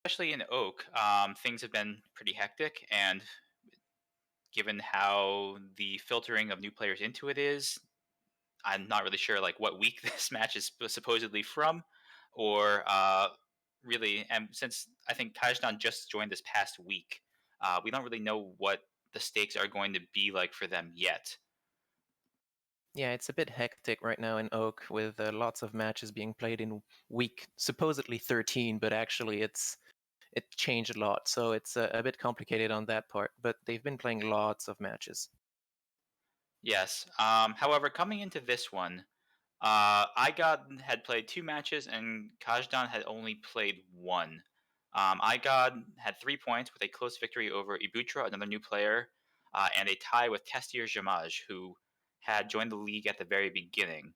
especially in Oak, things have been pretty hectic, and given how the filtering of new players into it is, I'm not really sure like what week this match is supposedly from, or really. And since I think Kajdan just joined this past week, we don't really know what the stakes are going to be like for them yet. Yeah, it's a bit hectic right now in Oak with lots of matches being played in week supposedly 13, but actually it changed a lot, so it's a bit complicated on that part. But they've been playing lots of matches. Yes. However, coming into this one, iGod had played two matches and Kajdan had only played one. iGod had 3 points with a close victory over Ibutra, another new player, and a tie with Testier Jamaj, who had joined the league at the very beginning.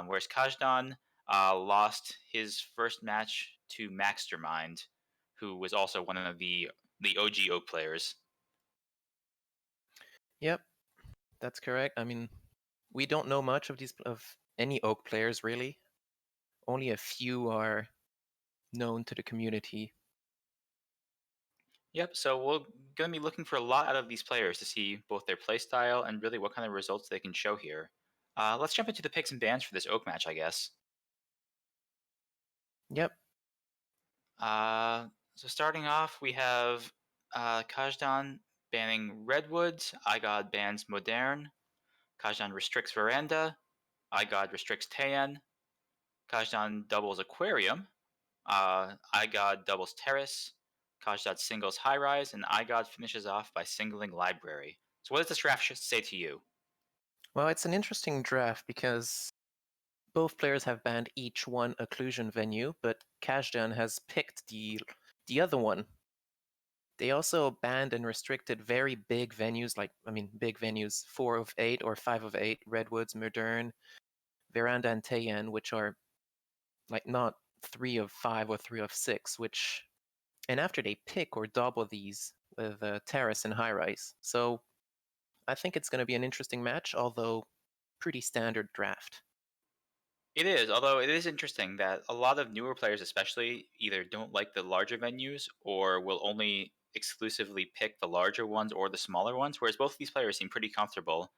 Whereas Kajdan lost his first match to Maxtermind, who was also one of the OG Oak players. Yep, that's correct. I mean, we don't know much of any Oak players really. Only a few are known to the community. Yep, so we're going to be looking for a lot out of these players to see both their play style and really what kind of results they can show here. Let's jump into the picks and bans for this Oak match, I guess. Yep. So starting off, we have Kajdan banning Redwoods, iGod bans Modern, Kajdan restricts Veranda, iGod restricts Tayan, Kajdan doubles Aquarium, iGod doubles Terrace, Kajdan singles High Rise, and iGod finishes off by singling Library. So what does this draft say to you? Well, it's an interesting draft because both players have banned each one occlusion venue, but Kajdan has picked the other one. They also banned and restricted very big venues, big venues, 4 of 8 or 5 of 8, Redwoods, Modern, Veranda, and Tayan, which are like not 3 of 5 or 3 of 6, and after they pick or double these with Terrace and High Rise. So I think it's going to be an interesting match, although pretty standard draft. It is, although it is interesting that a lot of newer players, especially, either don't like the larger venues or will only exclusively pick the larger ones or the smaller ones. Whereas both of these players seem pretty comfortable,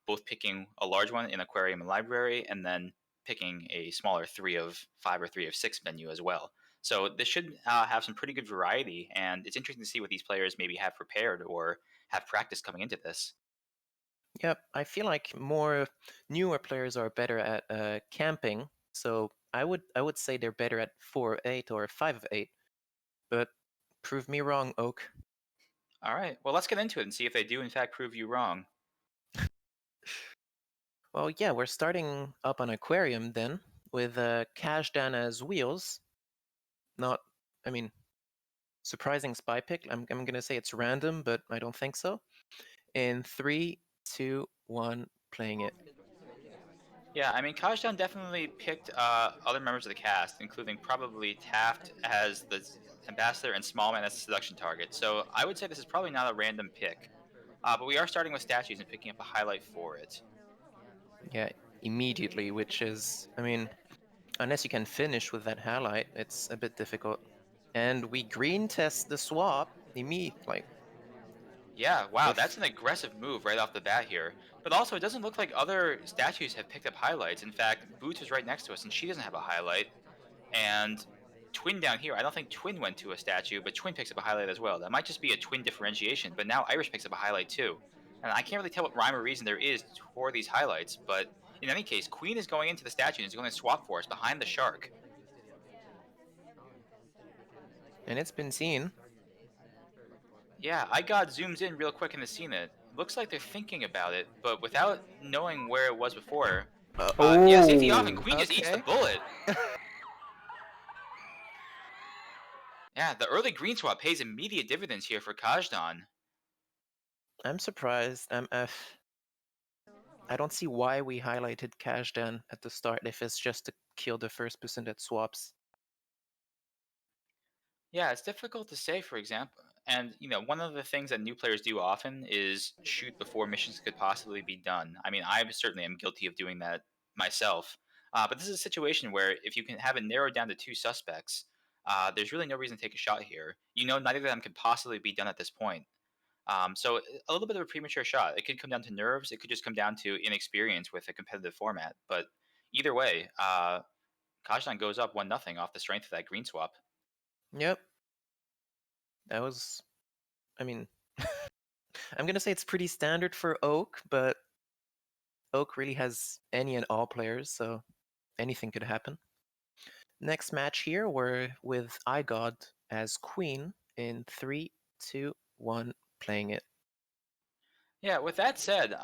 both picking a large one in Aquarium and Library, and then picking a smaller 3 of 5 or 3 of 6 venue as well. So this should have some pretty good variety, and it's interesting to see what these players maybe have prepared or have practiced coming into this. Yep, I feel like more newer players are better at camping. So I would say they're better at 4 of 8 or 5 of 8. But prove me wrong, Oak. All right, well, let's get into it and see if they do, in fact, prove you wrong. Well, yeah, we're starting up on Aquarium then with Kajdan as wheels. Not, I mean, surprising spy pick. I'm gonna say it's random, but I don't think so. In 3, 2, 1, playing it. Yeah, I mean, Kajdan definitely picked other members of the cast, including probably Taft as the ambassador and Smallman as the seduction target. So I would say this is probably not a random pick. But we are starting with statues and picking up a highlight for it. Yeah, immediately, which is, I mean, unless you can finish with that highlight, it's a bit difficult. And we green test the swap immediately. Yeah, wow, that's If an aggressive move right off the bat here. But also, it doesn't look like other statues have picked up highlights. In fact, Boots is right next to us, and she doesn't have a highlight. And Twin down here, I don't think Twin went to a statue, but Twin picks up a highlight as well. That might just be a Twin differentiation, but now Irish picks up a highlight too. And I can't really tell what rhyme or reason there is for these highlights, but in any case, Queen is going into the statue and is going to swap for us behind the shark. and it's been seen. Yeah, iGod zooms in real quick into seeing it. Looks like they're thinking about it, but without knowing where it was before. Yeah, safety off, and Oh, Queen just eats the Okay. bullet. Yeah, the early green swap pays immediate dividends here for Kajdan. I'm surprised. I don't see why we highlighted Kajdan at the start if it's just to kill the first person that swaps. Yeah, it's difficult to say, for example. And, one of the things that new players do often is shoot before missions could possibly be done. I mean, I certainly am guilty of doing that myself. But this is a situation where if you can have it narrowed down to two suspects, there's really no reason to take a shot here. You know, neither of them could possibly be done at this point. So a little bit of a premature shot. It could come down to nerves. It could just come down to inexperience with a competitive format. But either way, Kajdan goes up 1-0 off the strength of that green swap. Yep. That was, I mean, I'm gonna say it's pretty standard for Oak, but Oak really has any and all players, so anything could happen. Next match here, we're with iGod as queen in 3, 2, 1, playing it. Yeah, with that said,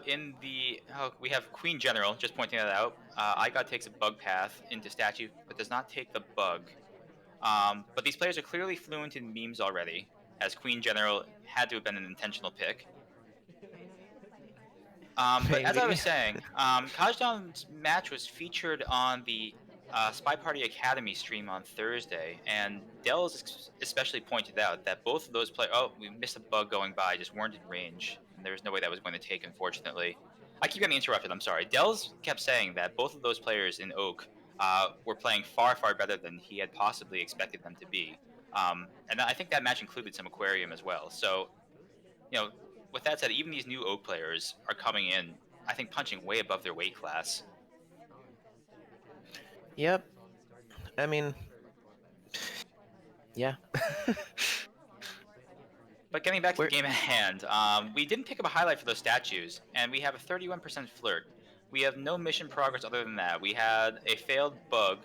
we have Queen General, just pointing that out. iGod takes a bug path into statue, but does not take the bug. But these players are clearly fluent in memes already, as Queen General had to have been an intentional pick. But as I Maybe. was saying, Kajdan's match was featured on the SpyParty Academy stream on Thursday, and especially pointed out that both of those players. Oh, we missed a bug going by, just weren't in range, and there was no way that was going to take, unfortunately. I keep getting interrupted. I'm sorry. Dells kept saying that both of those players in Oak were playing far, far better than he had possibly expected them to be. And I think that match included some Aquarium as well. So you know, with that said, even these new Oak players are coming in, I think, punching way above their weight class. Yep. I mean, yeah. But getting back to the We're game at hand, we didn't pick up a highlight for those statues, and we have a 31% flirt. We have no mission progress other than that. We had a failed bug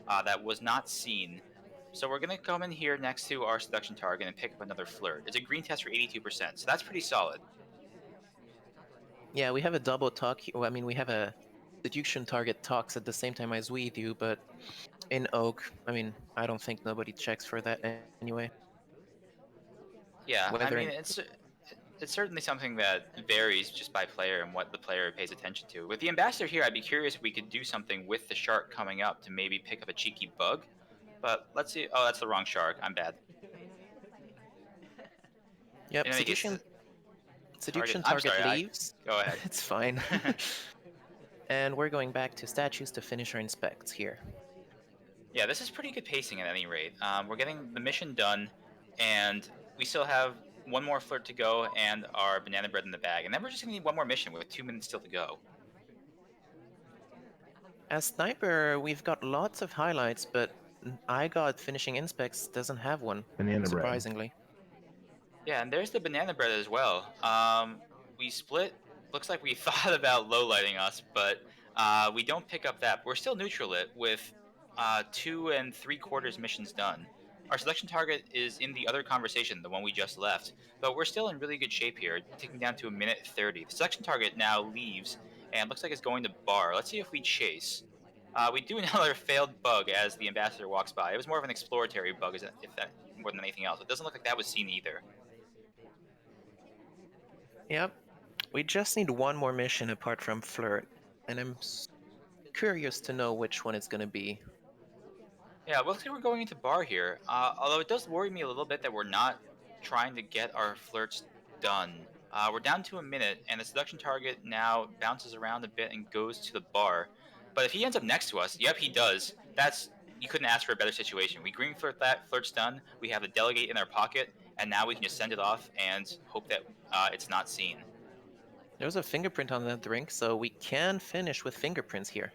that was not seen. So we're going to come in here next to our seduction target and pick up another flirt. It's a green test for 82%, so that's pretty solid. Yeah, we have a double talk. Well, I mean, we have a seduction target talks at the same time as we do, but in Oak, I mean, I don't think nobody checks for that anyway. Yeah, I Whether mean, in it's certainly something that varies just by player and what the player pays attention to. With the ambassador here, I'd be curious if we could do something with the shark coming up to maybe pick up a cheeky bug. But let's see. Oh, that's the wrong shark. I'm bad. In Yep, any case, seduction I'm target sorry. I leaves. go ahead. It's fine. And we're going back to statues to finish our inspects here. Yeah, this is pretty good pacing at any rate. We're getting the mission done, and we still have one more flirt to go and our banana bread in the bag, and then we're just gonna need one more mission with 2 minutes still to go. As sniper, we've got lots of highlights, but iGod finishing inspects doesn't have one, Banana bread. surprisingly. Yeah, and there's the banana bread as well. We split. Looks like we thought about low lighting us, but we don't pick up that. We're still neutral lit with 2 3/4 missions done. Our selection target is in the other conversation, the one we just left, but we're still in really good shape here, ticking down to 1 minute 30. The selection target now leaves and looks like it's going to bar. Let's see if we chase. We do another failed bug as the ambassador walks by. It was more of an exploratory bug, if that more than anything else. It doesn't look like that was seen either. Yep, we just need one more mission apart from flirt, and I'm curious to know which one it's gonna be. Yeah, it looks like we're going into bar here. Although it does worry me a little bit that we're not trying to get our flirts done. We're down to 1 minute, and the seduction target now bounces around a bit and goes to the bar. But if he ends up next to us, yep, he does. That's You couldn't ask for a better situation. We green flirt that, flirt's done. We have a delegate in our pocket, and now we can just send it off and hope that it's not seen. There's a fingerprint on that drink, so we can finish with fingerprints here.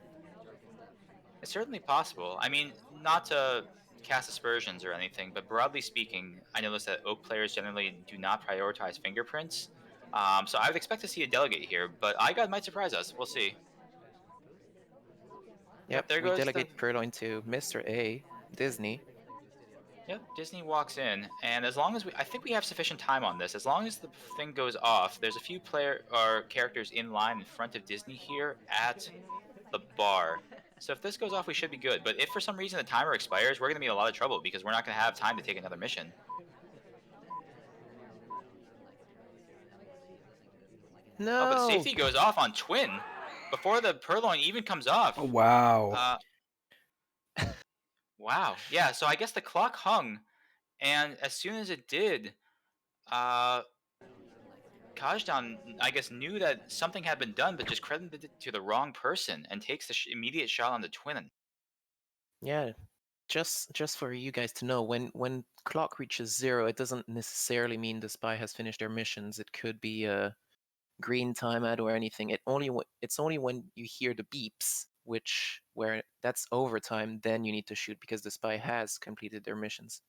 It's certainly possible. I mean, not to cast aspersions or anything, but broadly speaking, I noticed that Oak players generally do not prioritize fingerprints. So I would expect to see a delegate here, but iGod might surprise us. We'll see. Yep, Yep, there we goes the. delegate Purloin to Mr. A, Disney. Yep, Disney walks in, and as long as I think we have sufficient time on this. As long as the thing goes off, there's a few player or characters in line in front of Disney here at the bar. So if this goes off, we should be good. But if for some reason the timer expires, we're going to be in a lot of trouble because we're not going to have time to take another mission. Oh, but No! safety goes off on Twin before the Purloin even comes off. Oh, wow. Uh, wow. Yeah, so I guess the clock hung, and as soon as it did, uh, Kajdan, I guess, knew that something had been done, but just credited it to the wrong person and takes the immediate shot on the Twin. Yeah, just for you guys to know, when clock reaches 0, it doesn't necessarily mean the spy has finished their missions. It could be a green timeout or anything. It's only when you hear the beeps, where that's overtime, then you need to shoot because the spy has completed their missions.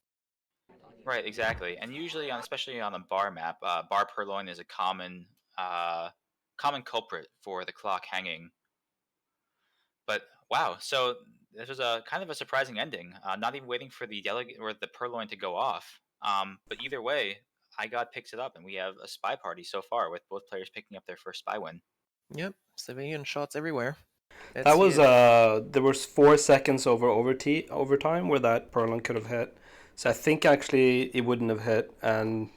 Right, exactly. And usually, especially on a bar map, bar purloin is a common culprit for the clock hanging. But wow, so this was a kind of a surprising ending. Not even waiting for the delegate or the purloin to go off. But either way, iGod picks it up, and we have a spy party so far with both players picking up their first spy win. Yep, civilian shots everywhere. Let's That see was if there was 4 seconds over overtime where that Perlin could have hit. So I think actually it wouldn't have hit, and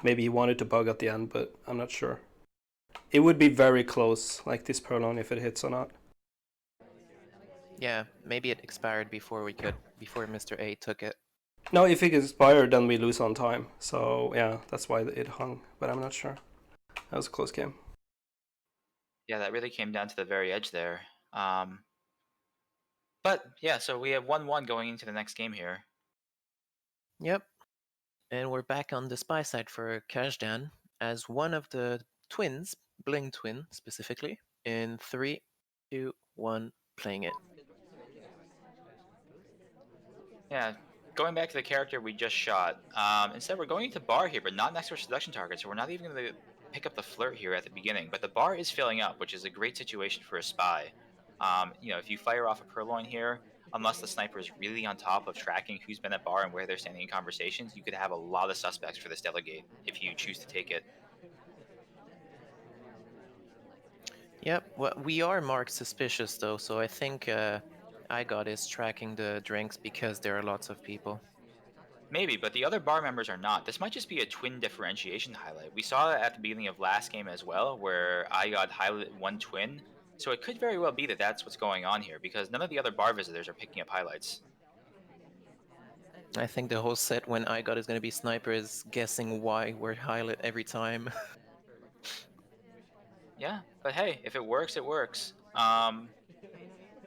maybe he wanted to bug at the end, but I'm not sure. It would be very close, like this Perlin, if it hits or not. yeah, maybe it expired before Mr. A took it. No, if it expired, then we lose on time. So yeah, that's why it hung. But I'm not sure. That was a close game. Yeah, that really came down to the very edge there. But yeah, so we have 1-1 going into the next game here. Yep, and we're back on the spy side for Kajdan as one of the twins, Bling Twin specifically, in 3, 2, 1, playing it. Yeah, going back to the character we just shot. Instead, we're going into bar here, but not next to our seduction target, so we're not even going to pick up the flirt here at the beginning. But the bar is filling up, which is a great situation for a spy. If you fire off a purloin here, unless the sniper is really on top of tracking who's been at bar and where they're standing in conversations, you could have a lot of suspects for this delegate if you choose to take it. Yep, well, we are marked suspicious though, so I think iGod is tracking the drinks because there are lots of people. Maybe, but the other bar members are not. This might just be a twin differentiation highlight. We saw it at the beginning of last game as well, where iGod highlighted one twin. So it could very well be that that's what's going on here, because none of the other bar visitors are picking up highlights. I think the whole set when iGod is going to be sniper is guessing why we're highlight every time. Yeah, but hey, if it works, it works.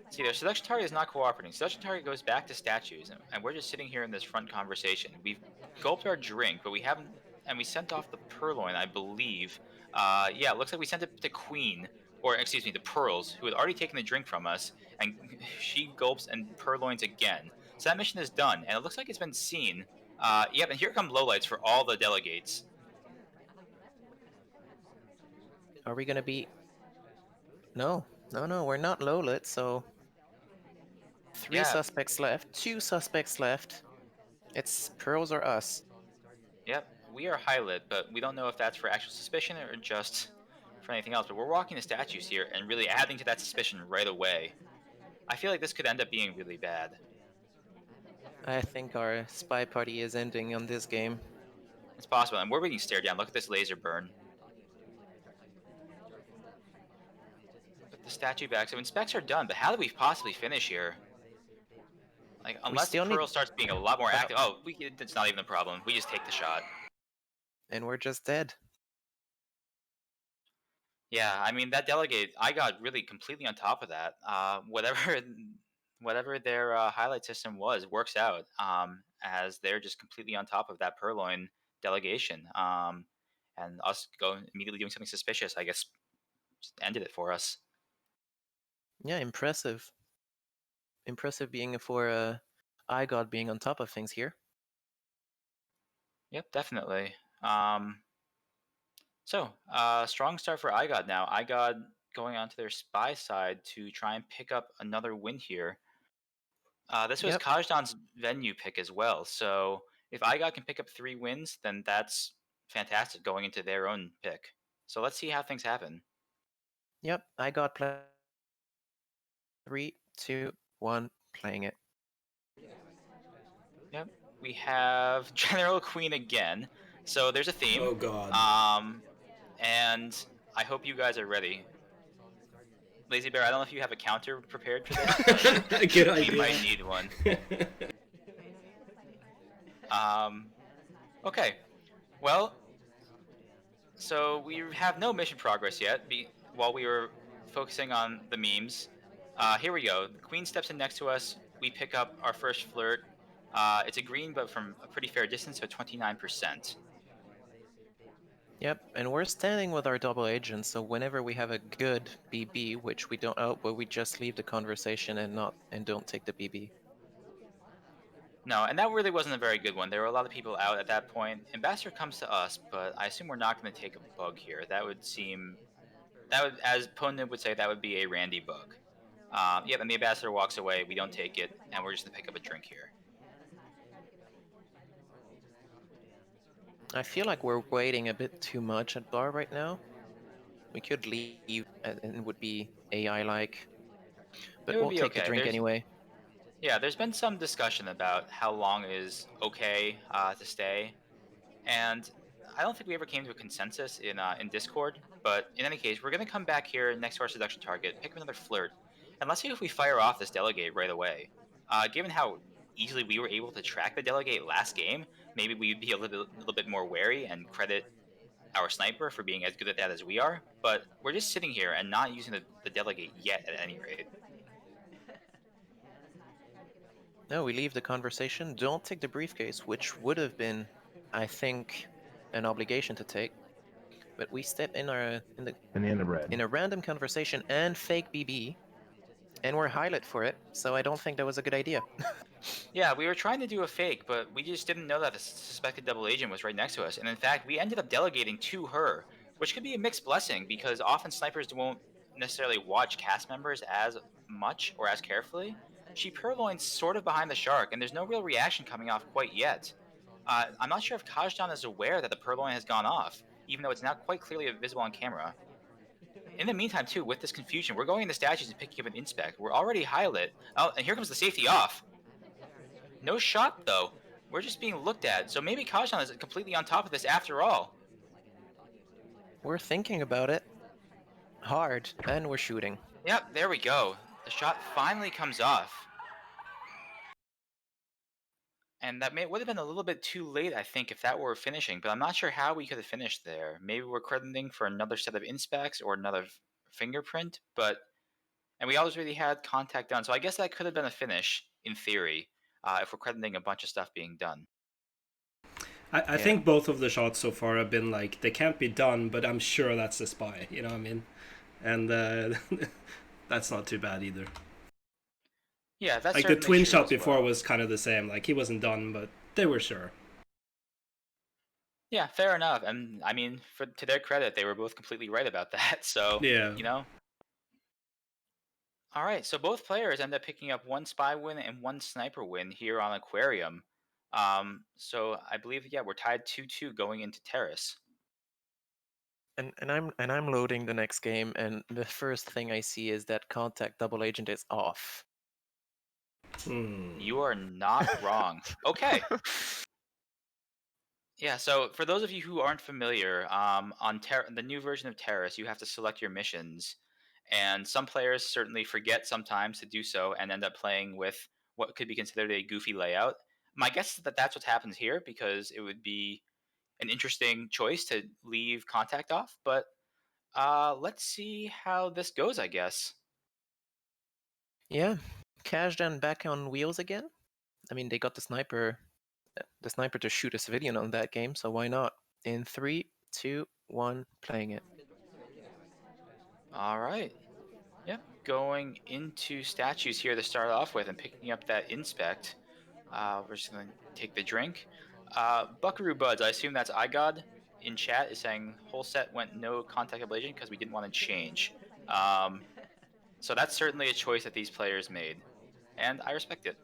See, their seduction target is not cooperating. Seduction target goes back to statues, and we're just sitting here in this front conversation. We've gulped our drink, but we haven't, and we sent off the purloin, I believe. Yeah, it looks like we sent it to Queen, or excuse me, the Pearls, who had already taken the drink from us, and she gulps and purloins again. So that mission is done, and it looks like it's been seen. Yep, and here come lowlights for all the delegates. Are we going to be... No, we're not low lit, so... 3 Yeah, suspects left, 2 suspects left. It's Pearls or us. yep, we are high lit, but we don't know if that's for actual suspicion or just for anything else. But we're walking the statues here and really adding to that suspicion right away. I feel like this could end up being really bad. I think our spy party is ending on this game. It's possible, and we're being stared down. Look at this laser burn. Put the statue back. So inspects are done, but how do we possibly finish here? Like, We unless still need Pearl starts being a lot more about... active. Oh, it's not even a problem. We just take the shot. And we're just dead. Yeah, I mean that delegate, I got really completely on top of that. Whatever, whatever their highlight system was, works out. As they're just completely on top of that purloin delegation. And us go immediately doing something suspicious, I guess, just ended it for us. Yeah, impressive. Impressive being for iGod being on top of things here. Yep, definitely. Strong start for iGod now. iGod going onto their spy side to try and pick up another win here. This was Yep, Kajdan's venue pick as well. So if iGod can pick up 3 wins, then that's fantastic going into their own pick. So let's see how things happen. yep. iGod play 3, 2, 1, playing it. Yep. We have General Queen again. So there's a theme. Oh God. And I hope you guys are ready. Lazy Bear, I don't know if you have a counter prepared for this, but Good we idea. might need one. Um, okay. Well, so we have no mission progress yet. While we were focusing on the memes, here we go. The Queen steps in next to us. we pick up our first flirt. It's a green, but from a pretty fair distance, so 29%. Yep, and we're standing with our double agent, so whenever we have a good BB, which we don't but we just leave the conversation and don't take the BB. No, and that really wasn't a very good one. There were a lot of people out at that point. Ambassador comes to us, but I assume we're not going to take a bug here. That would, as Pona would say, that would be a Randy bug. Yep, and the ambassador walks away. We don't take it, and we're just gonna pick up a drink here. I feel like we're waiting a bit too much at bar right now. We could leave and it would be AI-like, It but would we'll be take the okay. drink anyway. There's been some discussion about how long is okay to stay, and I don't think we ever came to a consensus in Discord. But in any case, we're gonna come back here next to our seduction target, pick up another flirt, and let's see if we fire off this delegate right away. Given how easily we were able to track the delegate last game, maybe we'd be a little bit more wary and credit our sniper for being as good at that as we are. But we're just sitting here and not using the delegate yet, at any rate. No, we leave the conversation, don't take the briefcase, which would have been, I think, an obligation to take. But we step in a random conversation and fake BB, and we're highlight for it, so I don't think that was a good idea. Yeah, we were trying to do a fake, but we just didn't know that the suspected double agent was right next to us. And in fact, we ended up delegating to her, which could be a mixed blessing because often snipers won't necessarily watch cast members as much or as carefully. She purloins sort of behind the shark, and there's no real reaction coming off quite yet. I'm not sure if Kajdan is aware that the purloin has gone off, even though it's not quite clearly visible on camera. In the meantime, too, with this confusion, we're going into statues and picking up an inspect. We're already high lit. Oh, and here comes the safety off. No shot, though. We're just being looked at, so maybe Kajdan is completely on top of this after all. We're thinking about it hard, and we're shooting. Yep, there we go. The shot finally comes off. And that would have been a little bit too late, I think, if that were finishing, but I'm not sure how we could have finished there. Maybe we're crediting for another set of inspects or another fingerprint, and we already had contact done, so I guess that could have been a finish, in theory, if we're crediting a bunch of stuff being done. I Yeah. think both of the shots so far have been like, they can't be done, but I'm sure that's the spy, you know what I mean? And that's not too bad either. Yeah, that's like the twin shot before was kind of the same. Like he wasn't done, but they were sure. Yeah, fair enough. And I mean, to their credit, they were both completely right about that. So, Yeah. you know. All right, so both players end up picking up one spy win and one sniper win here on Aquarium. So I believe we're tied 2-2 going into Terrace. And I'm loading the next game, and the first thing I see is that contact double agent is off. You are not wrong. Okay. Yeah, so for those of you who aren't familiar, on the new version of Terrace, you have to select your missions, and some players certainly forget sometimes to do so and end up playing with what could be considered a goofy layout. My guess is that that's what happens here because it would be an interesting choice to leave contact off, but let's see how this goes, I guess. Yeah, Kajdan back on wheels again. I mean, they got the sniper to shoot a civilian on that game, so why not? In 3, 2, 1, playing it. All right. Yep, going into statues here to start off with and picking up that inspect. We're just going to take the drink. Buckaroo Buds, I assume that's iGod in chat, is saying whole set went no contact ablation because we didn't want to change. So that's certainly a choice that these players made, and I respect it.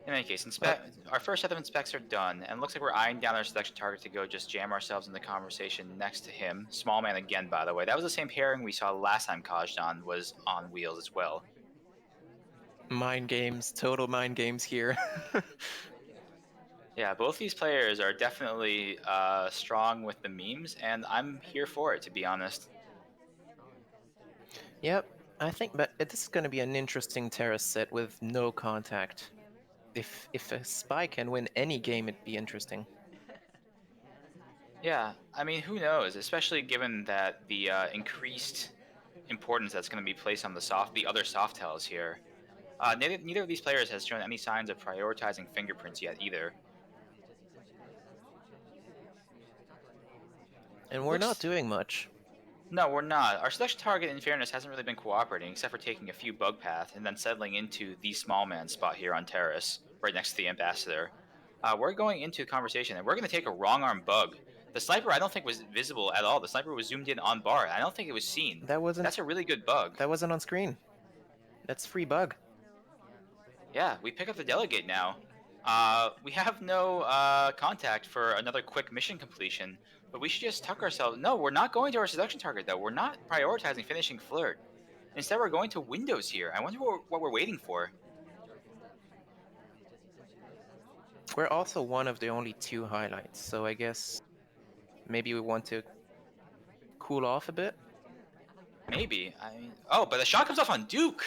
In any case, our first set of inspects are done, and it looks like we're eyeing down our selection target to go just jam ourselves in the conversation next to him. Small man again, by the way. That was the same pairing we saw last time Kajdan was on wheels as well. Mind games, total mind games here. Yeah, both these players are definitely strong with the memes, and I'm here for it, to be honest. Yep, I think but this is going to be an interesting Terrace set with no contact. If a spy can win any game, it'd be interesting. Yeah, I mean, who knows? Especially given that the increased importance that's going to be placed on the other soft tiles here. Neither of these players has shown any signs of prioritizing fingerprints yet either. And we're not Looks doing much. No, we're not. Our selection target, in fairness, hasn't really been cooperating, except for taking a few bug paths and then settling into the small man spot here on Terrace, right next to the ambassador. We're going into the conversation, and we're going to take a wrong arm bug. The sniper, I don't think, was visible at all. The sniper was zoomed in on bar. I don't think it was seen. That wasn't That's a really good bug. on screen. That's free bug. Yeah, we pick up the delegate now. We have no contact for another quick mission completion, but we should just tuck ourselves. No, we're not going to our seduction target, though. We're not prioritizing finishing flirt. Instead, we're going to windows here. I wonder what we're waiting for. We're also one of the only 2 highlights, so I guess maybe we want to cool off a bit. Maybe. I mean, oh, but the shot comes off on Duke.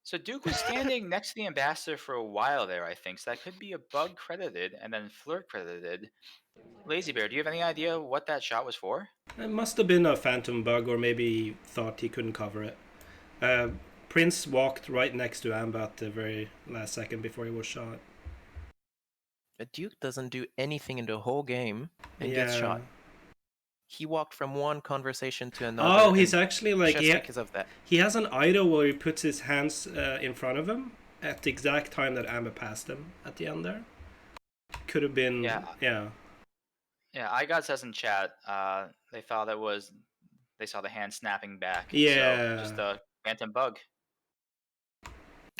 So Duke was standing next to the ambassador for a while there, I think. So that could be a bug credited and then flirt credited. Lazy Bear, do you have any idea what that shot was for? It must have been a phantom bug, or maybe he thought he couldn't cover it. Prince walked right next to Amba at the very last second before he was shot. But Duke doesn't do anything in the whole game and gets shot. He walked from one conversation to another. Oh, he's actually like just because of that. He has an idol where he puts his hands in front of him at the exact time that Amba passed him at the end there. Could have been. Yeah. iGod says in chat, they thought they saw the hand snapping back. Yeah. So just a phantom bug.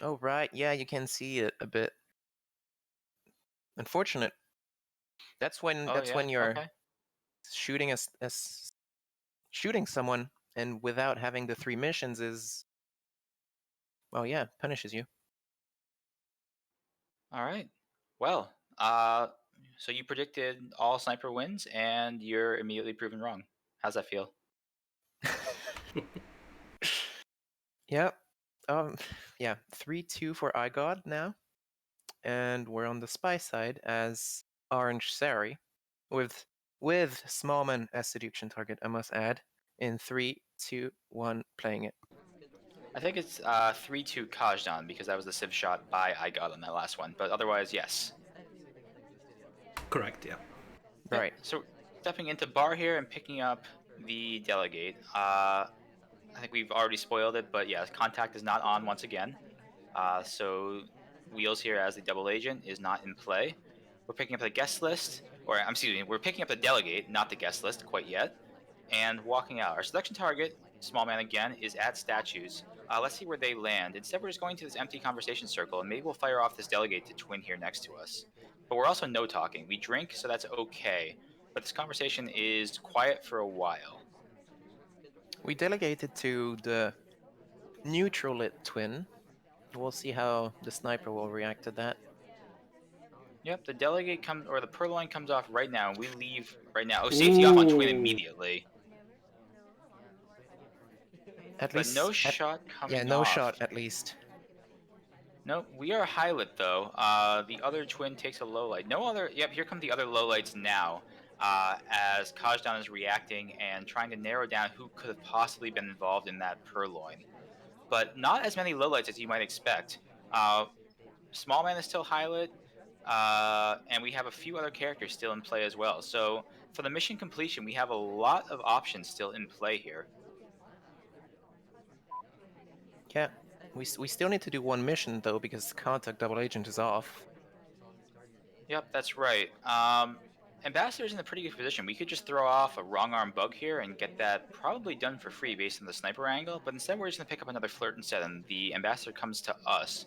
Oh right, yeah, you can see it a bit. Unfortunate. That's when you're shooting shooting someone, and without having the 3 missions is, well, yeah, punishes you. All right. Well, so you predicted all sniper wins, and you're immediately proven wrong. How's that feel? Yeah. Yeah, 3-2 for iGod now. And we're on the spy side as Orange Sari with Smallman as seduction target, I must add. In 3, 2, 1, playing it. I think it's 3-2 Kajdan, because that was the civ shot by iGod on that last one. But otherwise, yes. Correct, yeah. Right. So stepping into bar here and picking up the delegate. I think we've already spoiled it, but yeah, contact is not on once again. So Wheels here as the double agent is not in play. We're picking up the guest list, we're picking up the delegate, not the guest list quite yet, and walking out. Our selection target, small man again, is at statues. Let's see where they land. Instead, we're just going to this empty conversation circle, and maybe we'll fire off this delegate to twin here next to us. But we're also no talking. We drink, so that's okay. But this conversation is quiet for a while. We delegated to the neutral lit twin. We'll see how the sniper will react to that. Yep, the delegate comes, or the purloin comes off right now, and we leave right now. Oh, safety off on twin immediately. At but least, no shot coming off. Yeah, no shot at least. Nope, we are highlight though. The other twin takes a low light. No other. Yep, here come the other low lights now. As Kajdan is reacting and trying to narrow down who could have possibly been involved in that purloin. But not as many low lights as you might expect. Small man is still highlight. And we have a few other characters still in play as well. So for the mission completion, we have a lot of options still in play here. Yeah, we still need to do one mission though, because contact double agent is off. Yep, that's right. Ambassador's in a pretty good position. We could just throw off a wrong arm bug here and get that probably done for free based on the sniper angle, but instead we're just going to pick up another flirt instead, and the ambassador comes to us.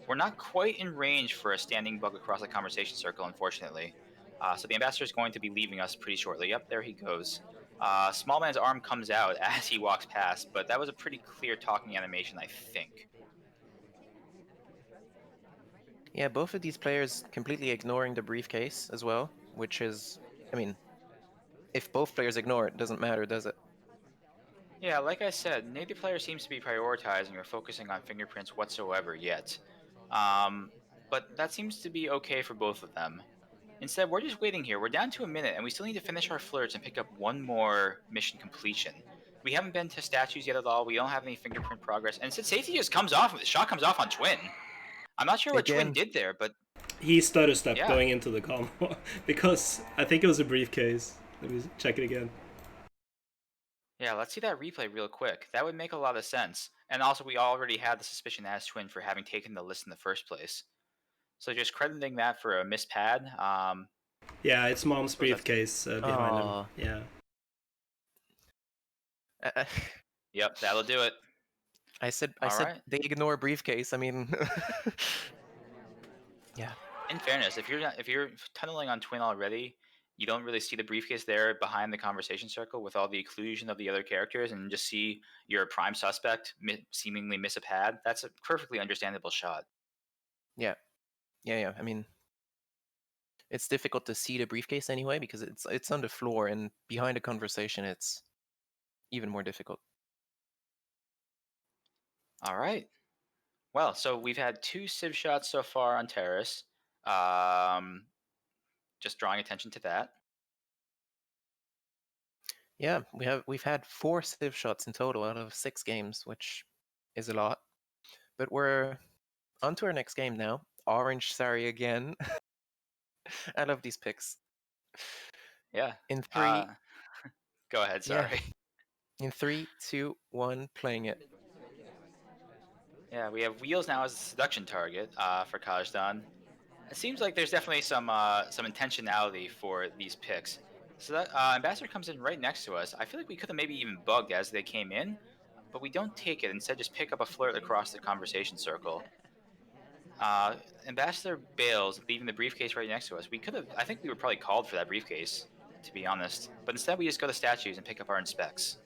We're not quite in range for a standing bug across the conversation circle, unfortunately. So the ambassador is going to be leaving us pretty shortly. Yep, there he goes. Small man's arm comes out as he walks past, but that was a pretty clear talking animation, I think. Yeah, both of these players completely ignoring the briefcase as well, which is, I mean, if both players ignore it, doesn't matter, does it? Yeah, like I said, neither player seems to be prioritizing or focusing on fingerprints whatsoever yet. But that seems to be okay for both of them. Instead, we're just waiting here. We're down to a minute, and we still need to finish our flirts and pick up one more mission completion. We haven't been to statues yet at all. We don't have any fingerprint progress. And instead, safety just comes off. The shot comes off on Twin. I'm not sure what Twin Again, did there, but He stutter stepped yeah. going into the combo because I think it was a briefcase. Let me check it again. Yeah, let's see that replay real quick. That would make a lot of sense. And also, we already had the suspicion as Twin for having taken the list in the first place. So just crediting that for a missed pad. Yeah, it's mom's Suppose that's briefcase behind him. oh, Yeah. Yep, that'll do it. I said All right. they ignore briefcase. I mean, yeah. In fairness, if you're tunneling on Twin already, you don't really see the briefcase there behind the conversation circle with all the occlusion of the other characters, and just see your prime suspect seemingly miss a pad. That's a perfectly understandable shot. Yeah, yeah, yeah. I mean, it's difficult to see the briefcase anyway because it's on the floor, and behind the conversation, it's even more difficult. All right. Well, so we've had 2 Civ shots so far on Terrace. Um, just drawing attention to that. Yeah, we've had 4 Civ shots in total out of 6 games, which is a lot. But we're on to our next game now. Orange Sari again. I love these picks. Yeah. In 3, Go ahead. yeah. Sorry. In 3, 2, 1, playing it. Yeah, we have Wheels now as a seduction target for Kajdan. It seems like there's definitely some intentionality for these picks. So that Ambassador comes in right next to us. I feel like we could have maybe even bugged as they came in, but we don't take it. Instead, just pick up a flirt across the conversation circle. Ambassador bails, leaving the briefcase right next to us. We could have. I think we were probably called for that briefcase, to be honest. But instead, we just go to statues and pick up our inspects.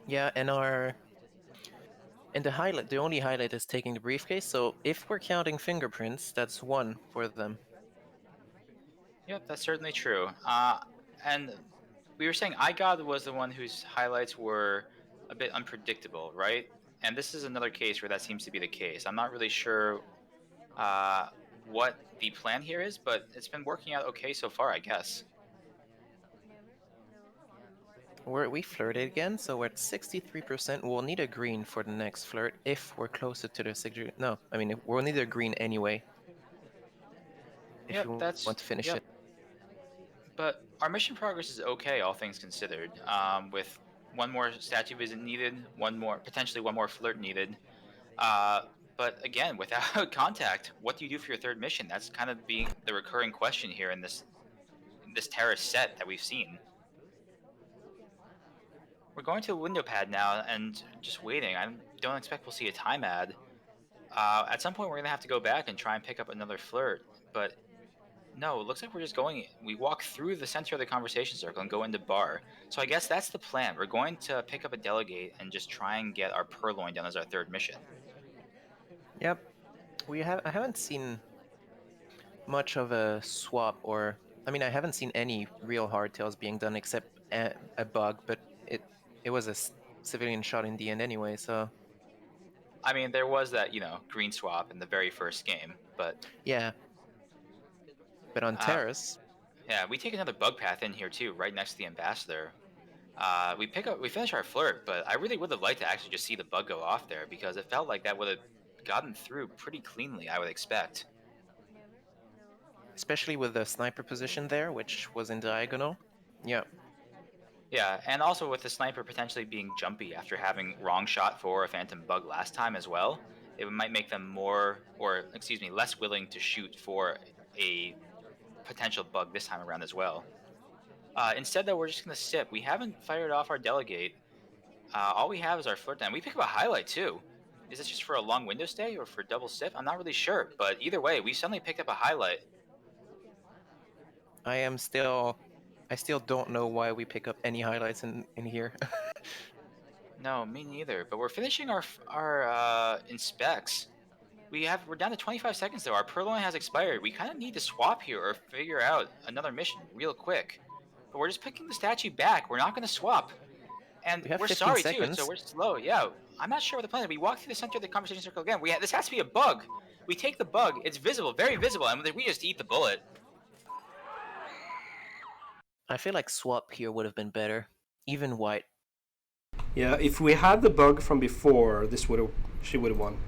Yeah, and the only highlight is taking the briefcase. So if we're counting fingerprints, that's 1 for them. Yep, that's certainly true. And we were saying iGod was the one whose highlights were a bit unpredictable, right? And this is another case where that seems to be the case. I'm not really sure uh, what the plan here is, but it's been working out okay so far, I guess. We flirted again, so we're at 63%. We'll need a green for the next flirt if we're closer to the 60. No, I mean, we'll need a green anyway if Yep, we want to finish yep. it. But our mission progress is okay, all things considered. With one more statue visit needed, potentially one more flirt needed. Uh, but again, without contact, what do you do for your third mission? That's kind of being the recurring question here in this Terrace set that we've seen. We're going to the window pad now and just waiting. I don't expect we'll see a time ad. At some point, we're gonna have to go back and try and pick up another flirt. But no, it looks like we're just going. We walk through the center of the conversation circle and go into bar. So I guess that's the plan. We're going to pick up a delegate and just try and get our purloin done as our third mission. Yep. I haven't seen much of a swap, or I mean, I haven't seen any real hardtails being done except a bug, but it was a civilian shot in the end anyway, so I mean, there was that green swap in the very first game, but yeah. But on uh, Terrace, yeah, we take another bug path in here too, right next to the ambassador. We finish our flirt, but I really would have liked to actually just see the bug go off there because it felt like that would have gotten through pretty cleanly, I would expect. especially with the sniper position there, which was in diagonal. Yeah. Yeah, and also with the sniper potentially being jumpy after having wrong shot for a phantom bug last time as well, it might make them less willing to shoot for a potential bug this time around as well. Instead, though, we're just gonna sip. We haven't fired off our delegate. All we have is our flirt down. We pick up a highlight too. Is this just for a long window stay or for double sip? I'm not really sure, but either way, we suddenly picked up a highlight. I still don't know why we pick up any highlights in here. No, me neither. But we're finishing our inspects. We're down to 25 seconds though. Our purloin has expired. We kind of need to swap here or figure out another mission real quick. But we're just picking the statue back. We're not going to swap. And We have we're 15 sorry too, so seconds. we're slow. Yeah, I'm not sure what the plan is. We walk through the center of the conversation circle again. This has to be a bug. We take the bug. It's visible, very visible, and we just eat the bullet. I feel like swap here would have been better. Even white. Yeah, if we had the bug from before, she would have won.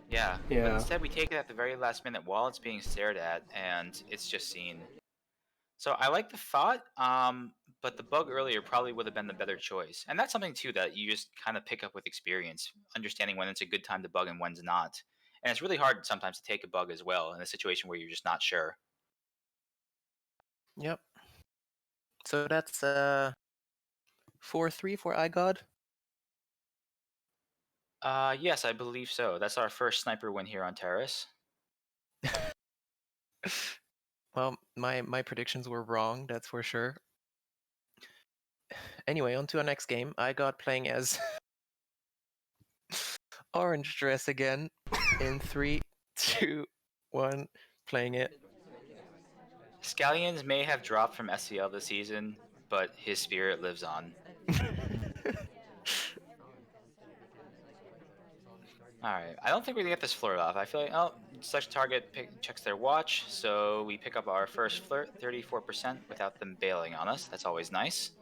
Yeah, but Yeah. instead we take it at the very last minute while it's being stared at, and it's just seen. So I like the thought, but the bug earlier probably would have been the better choice. And that's something too that you just kind of pick up with experience, understanding when it's a good time to bug and when's not. And it's really hard sometimes to take a bug as well in a situation where you're just not sure. Yep. So that's 4-3 for iGod. Yes, I believe so. That's our first sniper win here on Terrace. Well, my predictions were wrong, that's for sure. Anyway, on to our next game. iGod playing as orange dress again. In 3, 2, 1, playing it. Scallions may have dropped from SCL this season, but his spirit lives on. Alright, I don't think we're gonna get this flirt off. I feel like, oh, such target checks their watch, so we pick up our first flirt, 34%, without them bailing on us. That's always nice.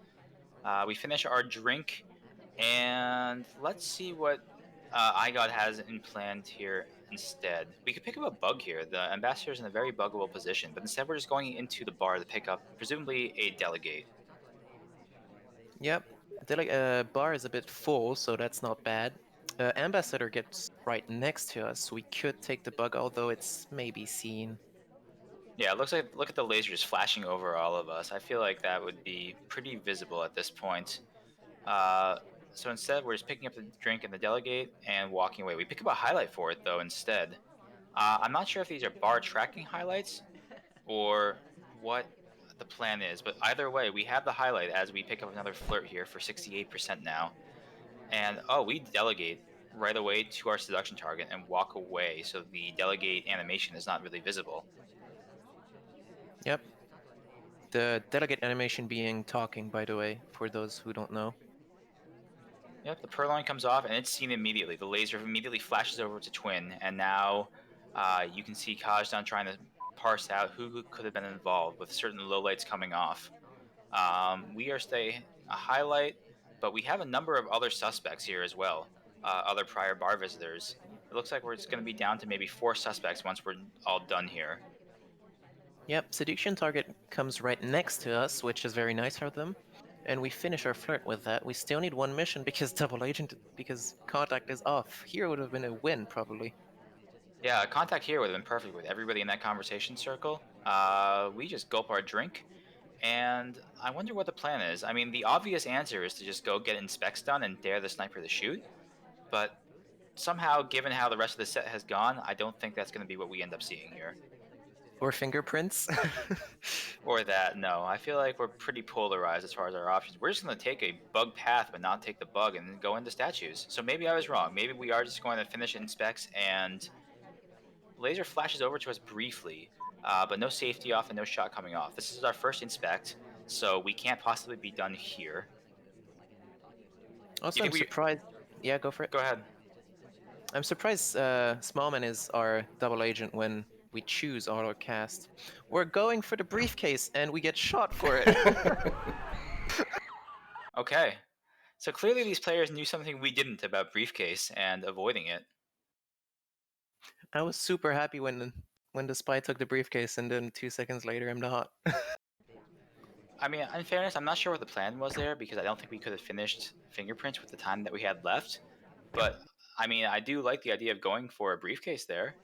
We finish our drink, and let's see what iGod has in planned here instead. We could pick up a bug here. The ambassador's in a very buggable position, but instead we're just going into the bar to pick up, presumably, a delegate. Yep. Bar is a bit full, so that's not bad. Ambassador gets right next to us, so we could take the bug, although it's maybe seen. Yeah, it looks like, look at the lasers flashing over all of us. I feel like that would be pretty visible at this point. Uh, so instead, we're just picking up the drink and the delegate and walking away. We pick up a highlight for it, though, instead. I'm not sure if these are bar tracking highlights or what the plan is, but either way, we have the highlight as we pick up another flirt here for 68% now. And oh, we delegate right away to our seduction target and walk away, so the delegate animation is not really visible. Yep. The delegate animation being talking, by the way, for those who don't know. Yep, the purloin comes off and it's seen immediately. The laser immediately flashes over to Twin, and now you can see Kajdan trying to parse out who could have been involved with certain lowlights coming off. We are staying a highlight, but we have a number of other suspects here as well, other prior bar visitors. It looks like we're just going to be down to maybe 4 suspects once we're all done here. Yep, seduction target comes right next to us, which is very nice for them. And we finish our flirt with that. We still need one mission because because contact is off. Here would have been a win, probably. Yeah, contact here would have been perfect with everybody in that conversation circle. We just gulp our drink. And I wonder what the plan is. I mean, the obvious answer is to just go get inspects done and dare the sniper to shoot. But somehow, given how the rest of the set has gone, I don't think that's going to be what we end up seeing here. Or fingerprints. Or that, no. I feel like we're pretty polarized as far as our options. We're just going to take a bug path, but not take the bug and then go into statues. So maybe I was wrong. Maybe we are just going to finish inspects, and laser flashes over to us briefly, but no safety off and no shot coming off. This is our first inspect, so we can't possibly be done here. You Also, I'm think we... surprised. Yeah, go for it. Go ahead. I'm surprised Smallman is our double agent when we choose auto cast. We're going for the briefcase and we get shot for it. Okay. So clearly these players knew something we didn't about briefcase and avoiding it. I was super happy when the spy took the briefcase, and then 2 seconds later I'm not. I mean, in fairness, I'm not sure what the plan was there because I don't think we could have finished fingerprints with the time that we had left. But I mean, I do like the idea of going for a briefcase there.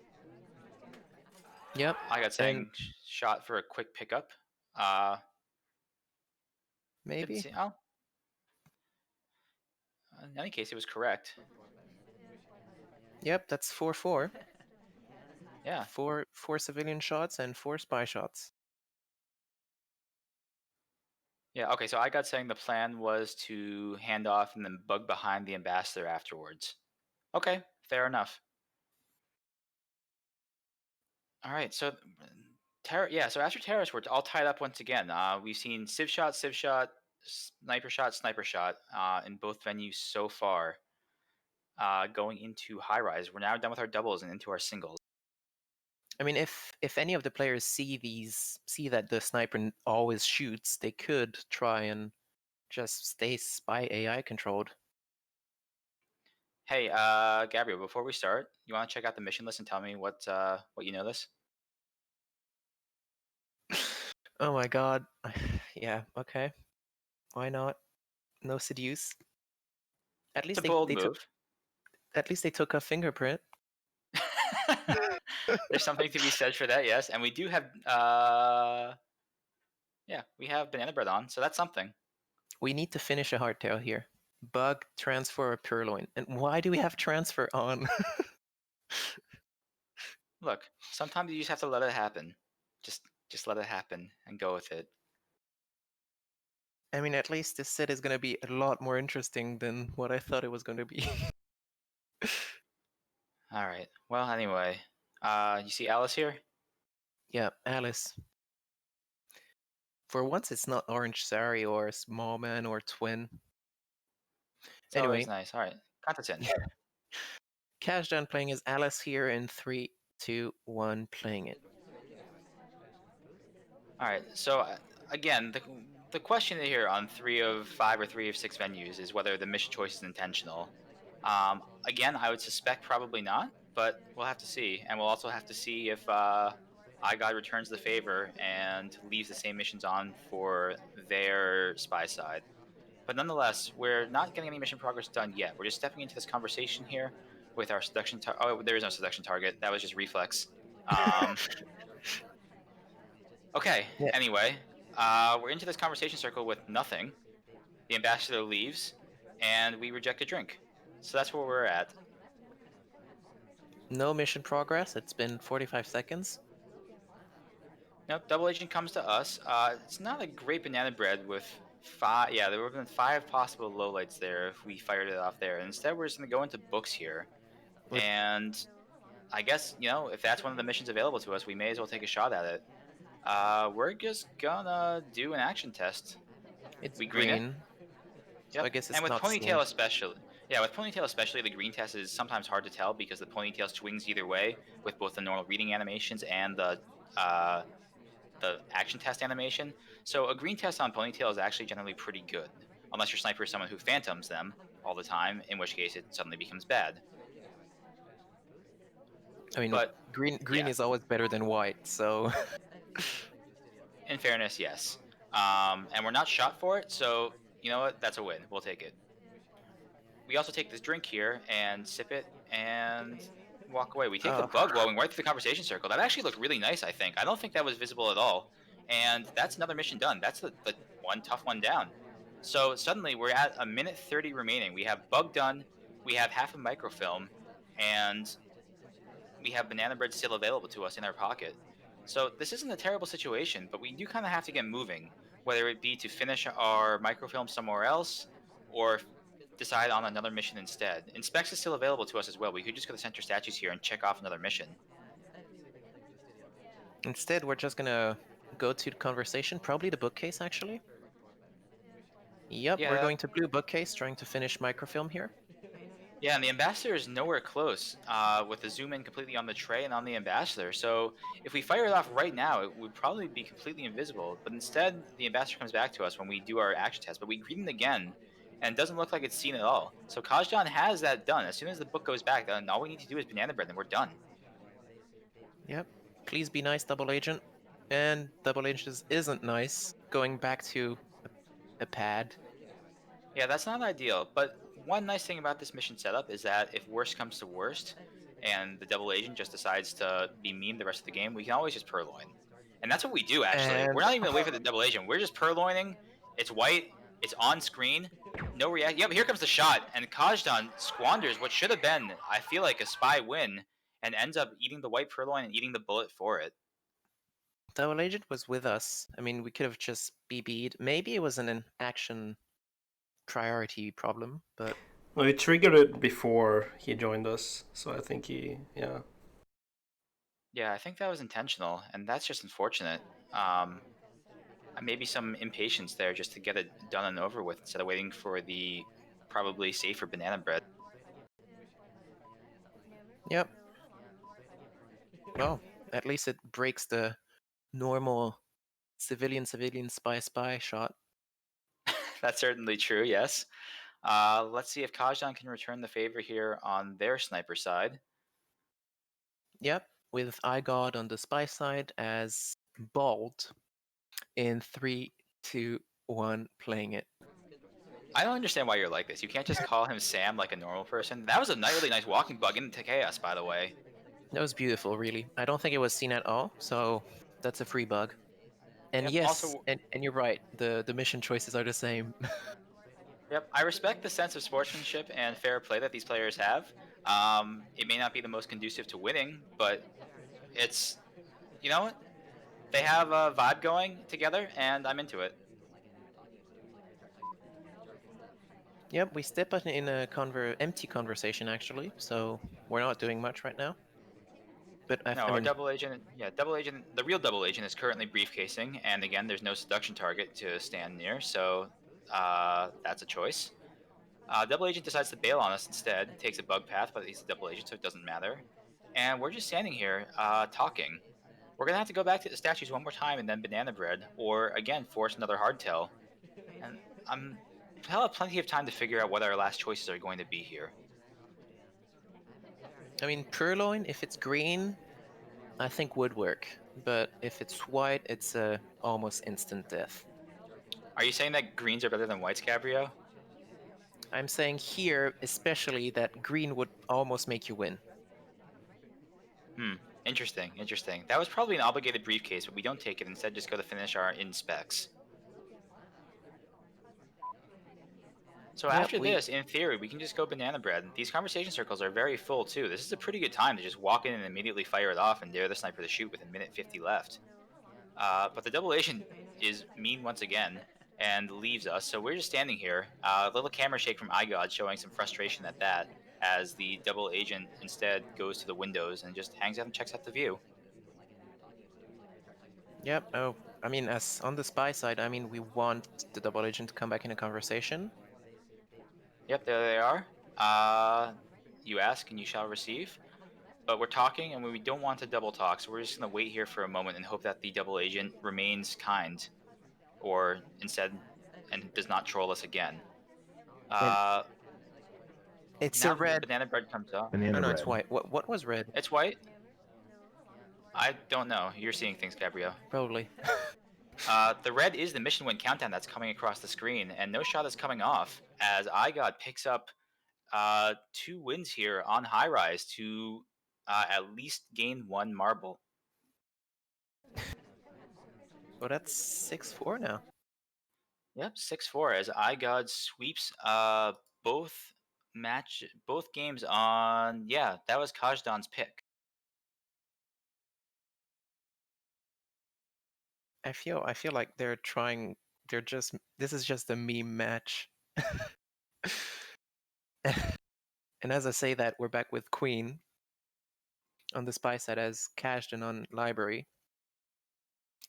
Yep. I got And saying shot for a quick pickup. Uh, didn't maybe. see. Oh, in any case, it was correct. Yep, that's 4-4. Yeah. Four civilian shots and 4 spy shots. Yeah. Okay. So I got saying the plan was to hand off and then bug behind the ambassador afterwards. Okay. Fair enough. All right. So yeah. So after Terrace, we're all tied up once again. We've seen Civ shot, Civ shot, sniper shot in both venues so far. Going into high rise, we're now done with our doubles and into our singles. I mean, if any of the players see that the sniper always shoots, they could try and just stay spy AI controlled. Hey, Gabriel, before we start, you want to check out the mission list and tell me what you know this? Oh my god. Yeah, okay. Why not? No seduce. At It's a least bold they took move. a fingerprint. There's something to be said for that, yes. And we do have yeah, we have banana bread on, so that's something. We need to finish a hardtail here. Bug, transfer, or purloin. And why do we have transfer on? Look, sometimes you just have to let it happen. Just let it happen and go with it. I mean, at least this set is going to be a lot more interesting than what I thought it was going to be. All right. Well, anyway, you see Alice here? Yeah, Alice. For once, it's not Orange Sari or Small Man or Twin. It's always Anyway, nice. All right, count us in. Kajdan playing as Alice here in 3, 2, 1, playing it. All right. So again, the question here on 3 of 5 or 3 of 6 venues is whether the mission choice is intentional. Again, I would suspect probably not, but we'll have to see, and we'll also have to see if iGod returns the favor and leaves the same missions on for their spy side. But nonetheless, we're not getting any mission progress done yet. We're just stepping into this conversation here with our seduction. Oh, there is no seduction target. That was just reflex. Okay. Yeah. Anyway, we're into this conversation circle with nothing. The ambassador leaves, and we reject a drink. So that's where we're at. No mission progress. It's been 45 seconds. Nope. Double agent comes to us. It's not a great banana bread with 5. Yeah, there would have been 5 possible lowlights there if we fired it off there. Instead, we're just going to go into books here. With And I guess, if that's one of the missions available to us, we may as well take a shot at it. We're just gonna do an action test. it's We green it. green, so Yep. I guess And it's with not seen. ponytail especially, yeah, with ponytail especially, the green test is sometimes hard to tell because the ponytail swings either way with both the normal reading animations and uh, the action test animation. So a green test on ponytail is actually generally pretty good, unless your sniper is someone who phantoms them all the time, in which case it suddenly becomes bad. I mean, But green yeah, is always better than white, so in fairness, yes. And we're not shot for it, so you know what? That's a win. We'll take it. We also take this drink here and sip it and walk away. We take the uh, bug glowing right through the conversation circle. That actually looked really nice, I think. I don't think that was visible at all. And that's another mission done. That's the one tough one down. So suddenly we're at a minute 30 remaining. We have bug done, we have half a microfilm, and we have banana bread still available to us in our pocket. So this isn't a terrible situation, but we do kind of have to get moving, whether it be to finish our microfilm somewhere else or decide on another mission instead. Inspects is still available to us as well. We could just go to center statues here and check off another mission. instead we're just gonna go to the conversation, probably the bookcase actually. Yep, Yeah, we're going to blue bookcase, trying to finish microfilm here. yeah, and the ambassador is nowhere close with the zoom in completely on the tray and on the ambassador. So if we fire it off right now, it would probably be completely invisible. But instead, the ambassador comes back to us when we do our action test. But we greet it again, and it doesn't look like it's seen at all. So Kajdan has that done. As soon as the book goes back, then all we need to do is banana bread, and we're done. Yep, please be nice, double agent. And double agent isn't nice, going back to a pad. Yeah, that's not ideal. But one nice thing about this mission setup is that if worst comes to worst, and the double agent just decides to be mean the rest of the game, we can always just purloin. And that's what we do, actually. We're And not even gonna wait for the double agent. We're just purloining. It's white. It's on screen. No react. Yep, here comes the shot. And Kajdan squanders what should have been, I feel like, a spy win, and ends up eating the white purloin and eating the bullet for it. double agent was with us. I mean, we could have just BB'd. Maybe it was an action priority problem, but Well, he triggered it before he joined us, so I think yeah. Yeah, I think that was intentional, and that's just unfortunate. I Maybe some impatience there just to get it done and over with instead of waiting for the probably safer banana bread. Yep. Well, at least it breaks the normal civilian spy shot. That's certainly true, yes. Let's see if Kajdan can return the favor here on their sniper side. Yep, with iGod on the spy side as Bald in 3, 2, 1, playing it. I don't understand why you're like this. You can't just call him Sam like a normal person. That was a really nice walking bug into chaos, by the way. That was beautiful, really. I don't think it was seen at all, so that's a free bug. And Yep. yes, Also, and you're right, the mission choices are the same. yep. I respect the sense of sportsmanship and fair play that these players have. It may not be the most conducive to winning, but it's, you know what? They have a vibe going together, and I'm into it. Yep, we step in a empty conversation actually, so we're not doing much right now. But No, I our mean, double agent, yeah, double agent, the real double agent is currently briefcasing, and again, there's no seduction target to stand near, so that's a choice. Double agent decides to bail on us instead, takes a bug path, but he's a double agent, so it doesn't matter. And we're just standing here talking. We're gonna have to go back to the statues one more time and then banana bread, or again force another hardtail. And I'll have plenty of time to figure out what our last choices are going to be here. I mean, Purloin, if it's green, I think would work. But if it's white, it's almost instant death. Are you saying that greens are better than whites, Cabrio? I'm saying here, especially, that green would almost make you win. Interesting, interesting. That was probably an obligated briefcase, but we don't take it. Instead, just go to finish our inspects. So Yep, after this, in theory, we can just go banana bread. These conversation circles are very full too. This is a pretty good time to just walk in and immediately fire it off and dare the sniper to shoot with a minute 50 left. But the double agent is mean once again and leaves us. So we're just standing here. A little camera shake from iGod showing some frustration at that, as the double agent instead goes to the windows and just hangs out and checks out the view. Yep. Oh, I mean, as on the spy side, I mean, we want the double agent to come back in a conversation. Yep, there they are. You ask and you shall receive. But we're talking and we don't want to double talk, so we're just going to wait here for a moment and hope that the double agent remains kind, or instead, and does not troll us again. And Uh, it's a Now that the red. banana bread comes up, Oh Banana no, it's bread. white. What was red? it's white. I don't know. You're seeing things, Gabrielle. Probably. The red is the mission win countdown that's coming across the screen, and no shot is coming off as iGod picks up 2 wins here on high rise to at least gain 1 marble. Well, that's 6-4 now. Yep, 6-4 as iGod sweeps both both games on, yeah, that was Kajdan's pick. I feel like they're trying. They're just. This is just a meme match. And as I say that, we're back with Queen on the spy side as Kajdan on library.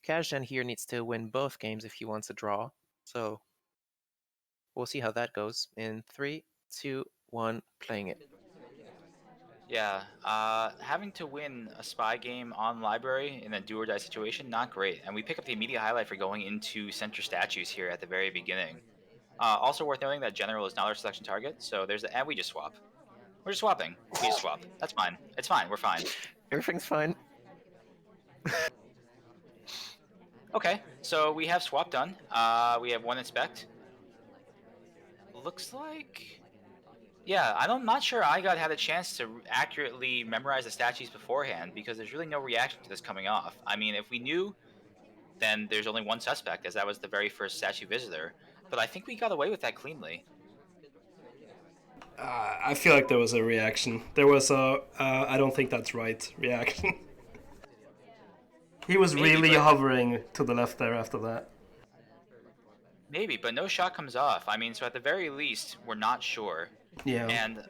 Kajdan here needs to win both games if he wants a draw. So we'll see how that goes. In 3, 2, 1, playing it. Yeah, having to win a spy game on library in a do or die situation, not great. And we pick up the immediate highlight for going into center statues here at the very beginning. Also worth noting that general is not our selection target, so there's the, and we just swap. We're just swapping. We just swap. That's fine. It's fine. We're fine. Everything's fine. Okay, so we have swap done. We have 1 inspect. Looks like, yeah, I'm not sure iGod had a chance to accurately memorize the statues beforehand because there's really no reaction to this coming off. I mean, if we knew, then there's only 1 suspect, as that was the very first statue visitor. But I think we got away with that cleanly. I feel like there was a reaction. There was a I don't think that's right reaction. He was Maybe, really but hovering to the left there after that. maybe, but no shot comes off. I mean, so at the very least, we're not sure. Yeah. And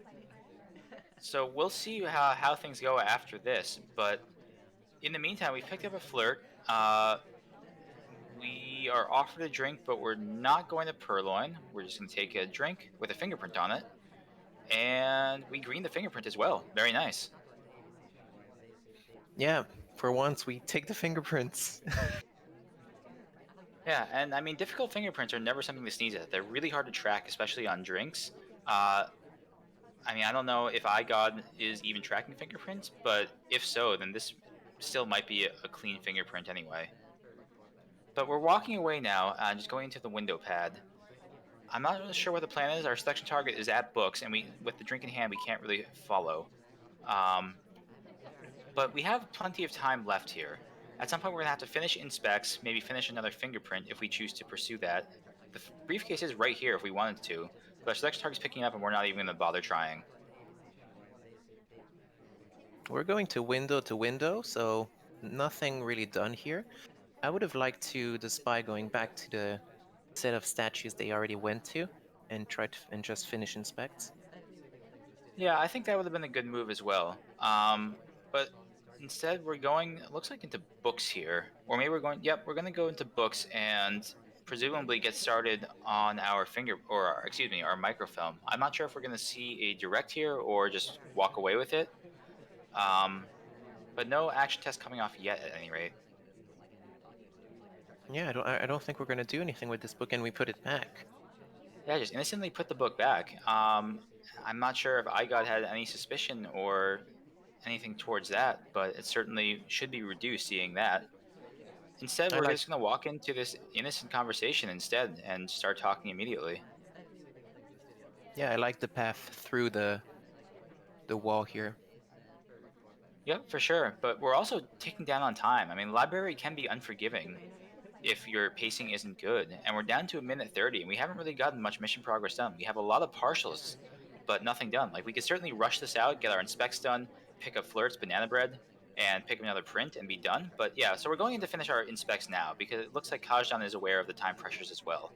so we'll see how things go after this. But in the meantime, we picked up a flirt. We are offered a drink, but we're not going to purloin. We're just going to take a drink with a fingerprint on it. And we green the fingerprint as well. Very nice. Yeah, for once we take the fingerprints. Yeah, and I mean, difficult fingerprints are never something to sneeze at. They're really hard to track, especially on drinks. Uh, I mean, I don't know if iGod is even tracking fingerprints, but if so, then this still might be a clean fingerprint anyway. But we're walking away now and just going into the window pad. I'm not really sure what the plan is. Our selection target is at books, and we with the drink in hand, we can't really follow. Um, but we have plenty of time left here. At some point, we're gonna have to finish inspects, maybe finish another fingerprint if we choose to pursue that. The briefcase is right here if we wanted to, but our selection target's picking up, and we're not even gonna bother trying. We're going to window, so nothing really done here. I would have liked to the spy going back to the set of statues they already went to and and just finish inspects. Yeah, I think that would have been a good move as well. But instead, we're going. It looks like into books here, or maybe we're going. Yep, we're going to go into books and presumably get started on our excuse me, our microfilm. I'm not sure if we're going to see a direct here or just walk away with it. Um, but no action test coming off yet, at any rate. Yeah, I don't think we're gonna do anything with this book, and we put it back. Yeah, just innocently put the book back. I'm not sure if iGod had any suspicion or anything towards that, but it certainly should be reduced seeing that. Instead, I we're like, just going to walk into this innocent conversation instead and start talking immediately. yeah, I like the path through the wall here. Yep, for sure. But we're also taking down on time. I mean, library can be unforgiving if your pacing isn't good. And we're down to a minute 30, and we haven't really gotten much mission progress done. We have a lot of partials, but nothing done. Like, we could certainly rush this out, get our inspects done, pick up Flirt's banana bread, and pick up another print and be done. But yeah, so we're going in to finish our inspects now because it looks like Kajdan is aware of the time pressures as well.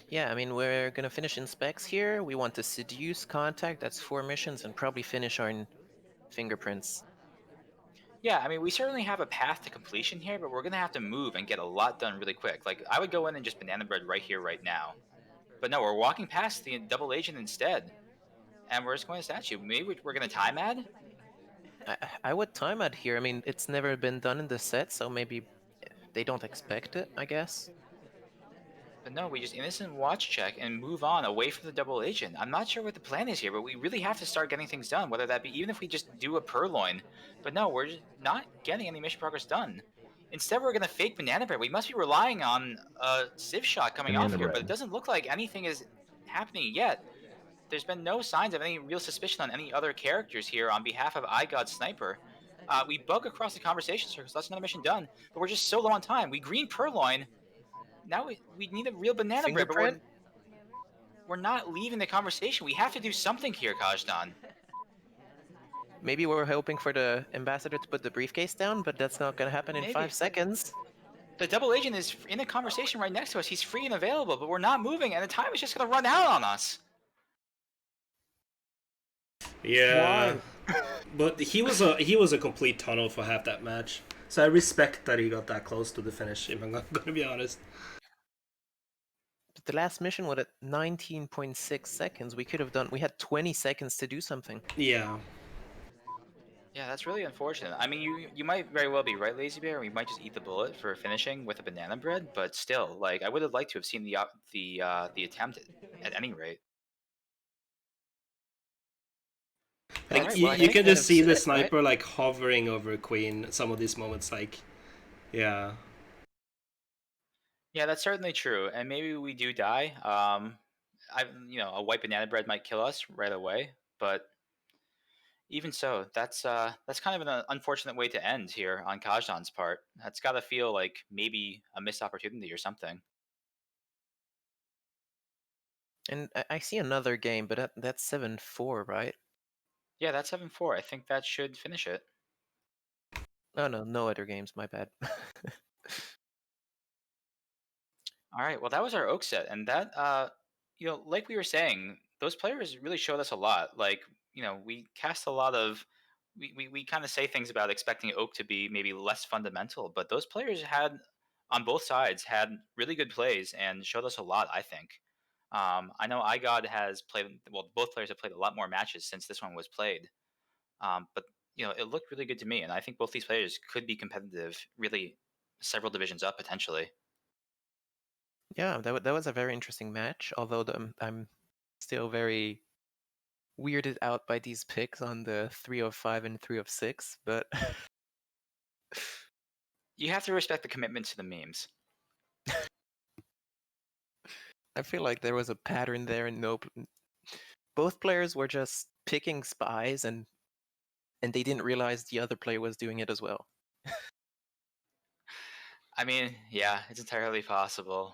Yeah, I mean, we're gonna finish inspects here. We want to seduce contact. That's 4 missions, and probably finish our fingerprints. Yeah, I mean, we certainly have a path to completion here, but we're gonna have to move and get a lot done really quick. Like, I would go in and just banana bread right here, right now. But no, we're walking past the double agent instead, and we're just going to statue. Maybe we're gonna time add, I would time out here. I mean, it's never been done in the set, so maybe they don't expect it, I guess. but no, we just innocent watch check and move on away from the double agent. I'm not sure what the plan is here, but we really have to start getting things done. Whether that be even if we just do a purloin, but no, we're just not getting any mission progress done. Instead, we're gonna fake banana bread. We must be relying on a civ shot coming off Banana here, but it bread. doesn't look like anything is happening yet. There's been no signs of any real suspicion on any other characters here on behalf of iGod Sniper. We bug across the conversation circles. That's another mission done, but we're just so low on time. We green purloin. Now we need a real banana bread, but Fingerprint? we're not leaving the conversation. We have to do something here, Kajdan. Maybe we're hoping for the ambassador to put the briefcase down, but that's not gonna happen in Maybe, 5 but seconds. the double agent is in a conversation right next to us. He's free and available, but we're not moving, and the time is just going to run out on us. Yeah, Why? but he was a complete tunnel for half that match. So I respect that he got that close to the finish. If I'm gonna be honest. But the last mission was at 19.6 seconds. We had 20 seconds to do something. Yeah. Yeah, that's really unfortunate. I mean, you might very well be right, Lazy Bear. We might just eat the bullet for finishing with a banana bread, but still, like I would have liked to have seen the attempt at any rate. All Like right, you, well, I I you think think can that just was see the it, right? sniper like hovering over Queen. Some of these moments, like, yeah. yeah, that's certainly true, and maybe we do die. A white banana bread might kill us right away, but even so, that's kind of an unfortunate way to end here on Kajdan's part. That's got to feel like maybe a missed opportunity or something. And I see another game, but that's 7-4, right? Yeah, that's 7-4. I think that should finish it. Oh no, no other games, my bad. All right. Well, that was our Oak set, and that like we were saying, those players really showed us a lot. Like, we cast a lot of we kind of say things about expecting Oak to be maybe less fundamental, but those players had on both sides had really good plays and showed us a lot. I think. I know iGod has played. Well, both players have played a lot more matches since this one was played. But it looked really good to me, and I think both these players could be competitive, really several divisions up potentially. Yeah, that was a very interesting match. Although I'm still very weirded out by these picks on the 3 of 5 and 3 of 6, but You have to respect the commitment to the memes. I feel like there was a pattern there, and both players were just picking spies, and they didn't realize the other player was doing it as well. I mean, yeah, it's entirely possible.